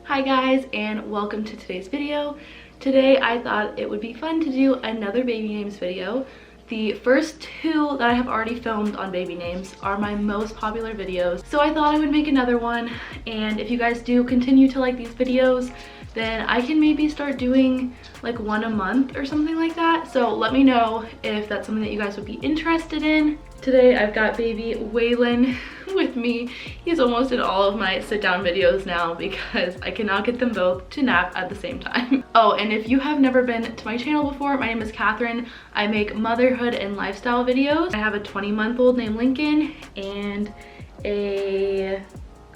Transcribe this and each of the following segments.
Hi guys, and welcome to today's video. Today I thought it would be fun to do another baby names video. The first two that I have already filmed on baby names are my most popular videos, so I thought I would make another one. And if you guys do continue to like these videos, then I can maybe start doing like one a month or something like that. So let me know if that's something that you guys would be interested in. Today I've got baby Waylon with me. He's almost in all of my sit down videos now because I cannot get them both to nap at the same time. Oh, and if you have never been to my channel before, my name is Catherine. I make motherhood and lifestyle videos. I have a 20-month-old named Lincoln and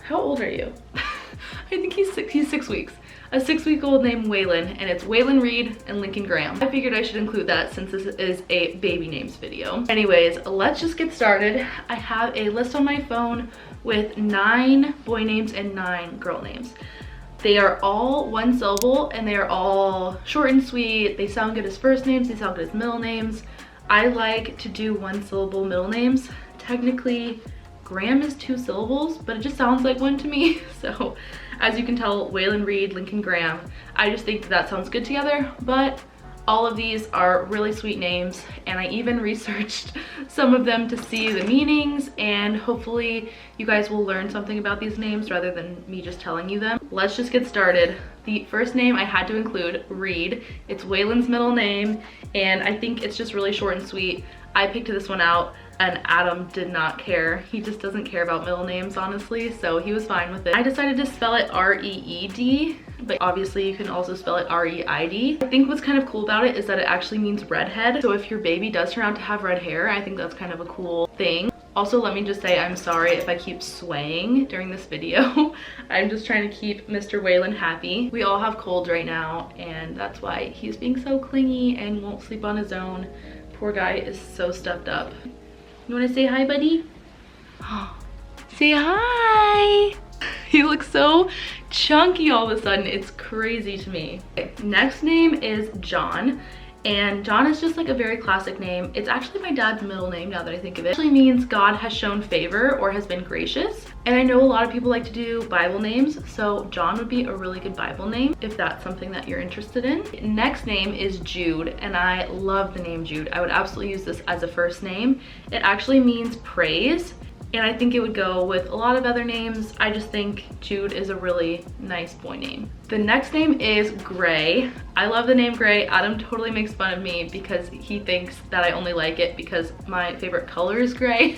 how old are you? I think he's 6 weeks. A 6-week-old named Waylon, and it's Waylon Reed and Lincoln Graham. I figured I should include that since this is a baby names video. Anyways, let's just get started. I have a list on my phone with 9 boy names and 9 girl names. They are all one syllable and they are all short and sweet. They sound good as first names, they sound good as middle names. I like to do one syllable middle names. Technically, Graham is 2 syllables, but it just sounds like one to me. So as you can tell, Waylon Reed, Lincoln Graham, I just think that sounds good together. But all of these are really sweet names, and I even researched some of them to see the meanings, and hopefully you guys will learn something about these names rather than me just telling you them. Let's just get started. The first name I had to include, Reed. It's Waylon's middle name, and I think it's just really short and sweet. I picked this one out and Adam did not care. He just doesn't care about middle names, honestly, so he was fine with it. I decided to spell it R-E-E-D, but obviously you can also spell it R-E-I-D. I think what's kind of cool about it is that it actually means redhead. So if your baby does turn out to have red hair, I think that's kind of a cool thing. Also, let me just say I'm sorry if I keep swaying during this video. I'm just trying to keep Mr. Waylon happy. We all have colds right now, and that's why he's being so clingy and won't sleep on his own. Poor guy is so stuffed up. You wanna say hi, buddy? Say hi! He looks so chunky all of a sudden. It's crazy to me. Okay, next name is John. And John is just like a very classic name. It's actually my dad's middle name now that I think of it. It actually means God has shown favor or has been gracious. And I know a lot of people like to do Bible names, so John would be a really good Bible name if that's something that you're interested in. Next name is Jude, and I love the name Jude. I would absolutely use this as a first name. It actually means praise, and I think it would go with a lot of other names. I just think Jude is a really nice boy name. The next name is Gray. I love the name Gray. Adam totally makes fun of me because he thinks that I only like it because my favorite color is gray,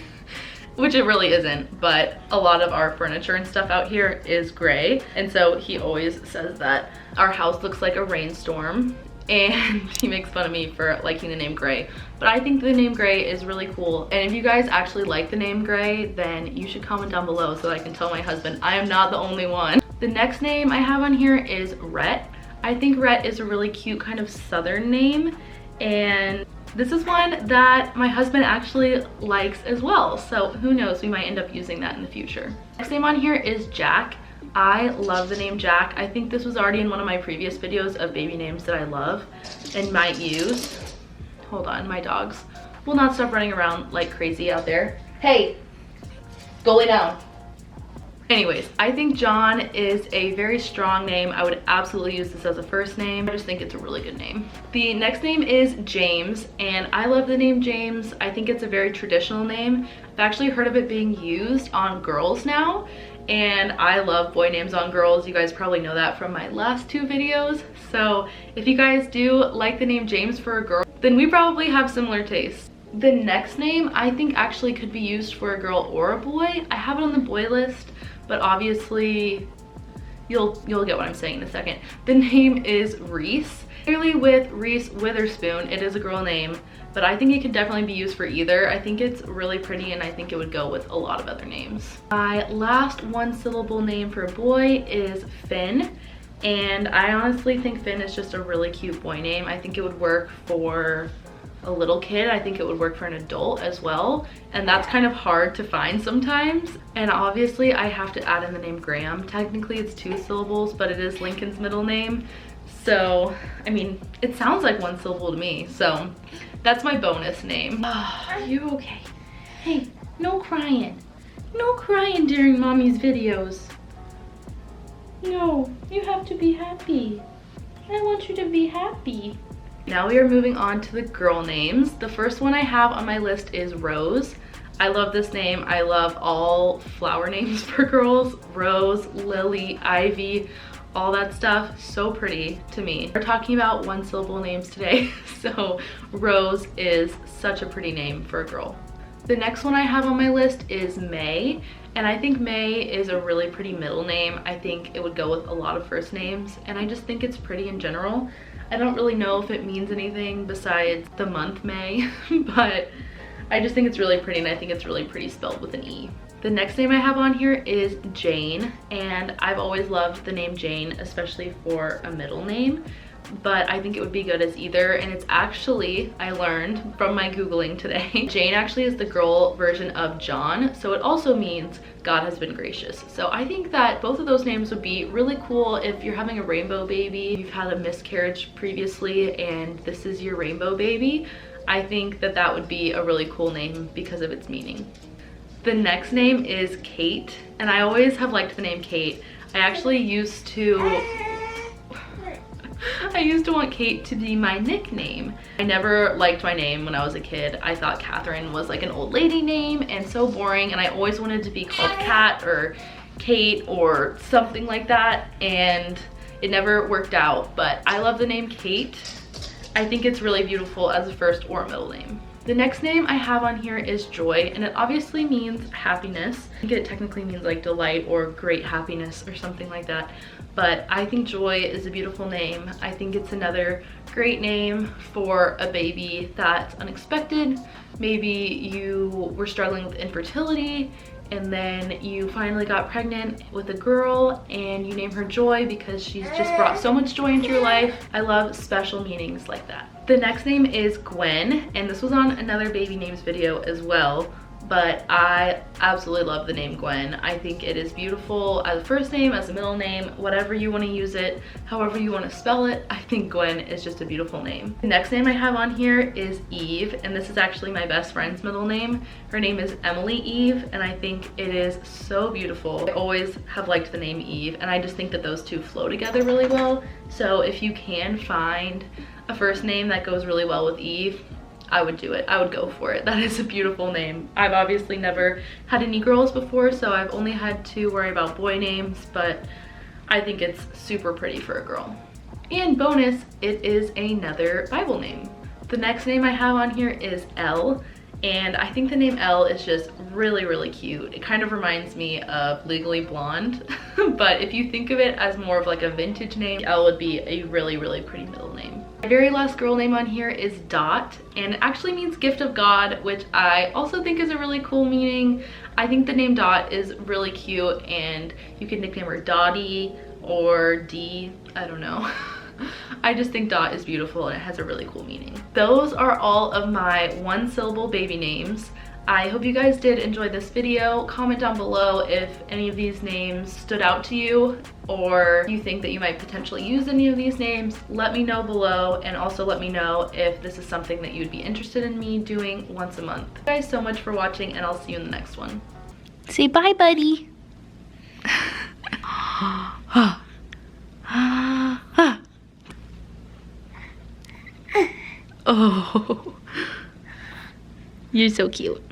which it really isn't, but a lot of our furniture and stuff out here is gray. And so he always says that our house looks like a rainstorm, and he makes fun of me for liking the name Gray. But I think the name Gray is really cool, and if you guys actually like the name Gray, then you should comment down below so that I can tell my husband I am not the only one. The next name I have on here is Rhett. I think Rhett is a really cute kind of southern name, and this is one that my husband actually likes as well, so who knows, we might end up using that in the future. Next name on here is Jack. I love the name Jack. I think this was already in one of my previous videos of baby names that I love and might use. Hold on, my dogs will not stop running around like crazy out there. Hey, go lay down. Anyways, I think John is a very strong name. I would absolutely use this as a first name. I just think it's a really good name. The next name is James, and I love the name James. I think it's a very traditional name. I've actually heard of it being used on girls now, and I love boy names on girls. You guys probably know that from my last 2 videos. So if you guys do like the name James for a girl, then we probably have similar tastes. The next name I think actually could be used for a girl or a boy. I have it on the boy list, but obviously you'll get what I'm saying in a second. The name is Reese. Clearly with Reese Witherspoon, it is a girl name, but I think it could definitely be used for either. I think it's really pretty, and I think it would go with a lot of other names. My last one syllable name for a boy is Finn, and I honestly think Finn is just a really cute boy name. I think it would work for a little kid. I think it would work for an adult as well, and that's kind of hard to find sometimes. And obviously I have to add in the name Graham. Technically it's 2 syllables, but it is Lincoln's middle name, so I mean it sounds like one syllable to me, so that's my bonus name. Are you okay? Hey, no crying during mommy's videos. No, you have to be happy. I want you to be happy. Now we are moving on to the girl names. The first one I have on my list is Rose. I love this name. I love all flower names for girls. Rose, Lily, Ivy, all that stuff. So pretty to me. We're talking about one syllable names today, so Rose is such a pretty name for a girl. The next one I have on my list is May, and I think May is a really pretty middle name. I think it would go with a lot of first names, and I just think it's pretty in general. I don't really know if it means anything besides the month May, but I just think it's really pretty, and I think it's really pretty spelled with an E. The next name I have on here is Jane, and I've always loved the name Jane, especially for a middle name, but I think it would be good as either, and it's actually, I learned from my Googling today, Jane actually is the girl version of John, so it also means God has been gracious. So I think that both of those names would be really cool if you're having a rainbow baby, you've had a miscarriage previously, and this is your rainbow baby. I think that that would be a really cool name because of its meaning. The next name is Kate, and I always have liked the name Kate. I actually used to want Kate to be my nickname. I never liked my name when I was a kid. I thought Catherine was like an old lady name and so boring, and I always wanted to be called Kat or Kate or something like that, and it never worked out, but I love the name Kate. I think it's really beautiful as a first or middle name. The next name I have on here is Joy, and it obviously means happiness. I think it technically means like delight or great happiness or something like that, but I think Joy is a beautiful name. I think it's another great name for a baby that's unexpected. Maybe you were struggling with infertility and then you finally got pregnant with a girl and you name her Joy because she's just brought so much joy into your life. I love special meanings like that. The next name is Gwen, and this was on another baby names video as well, but I absolutely love the name Gwen. I think it is beautiful as a first name, as a middle name, whatever you want to use it, however you want to spell it. I think Gwen is just a beautiful name. The next name I have on here is Eve, and this is actually my best friend's middle name. Her name is Emily Eve, and I think it is so beautiful. I always have liked the name Eve, and I just think that those two flow together really well. So if you can find a first name that goes really well with Eve, I would do it. I would go for it. That is a beautiful name. I've obviously never had any girls before, so I've only had to worry about boy names, but I think it's super pretty for a girl. And bonus, it is another Bible name. The next name I have on here is Elle, and I think the name Elle is just really, really cute. It kind of reminds me of Legally Blonde, but if you think of it as more of like a vintage name, Elle would be a really, really pretty middle name. My very last girl name on here is Dot, and it actually means gift of God, which I also think is a really cool meaning. I think the name Dot is really cute, and you can nickname her Dottie or Dee, I don't know. I just think Dot is beautiful and it has a really cool meaning. Those are all of my one syllable baby names. I hope you guys did enjoy this video. Comment down below if any of these names stood out to you or you think that you might potentially use any of these names. Let me know below, and also let me know if this is something that you'd be interested in me doing once a month. Thank you guys so much for watching, and I'll see you in the next one. Say bye, buddy. Oh, you're so cute.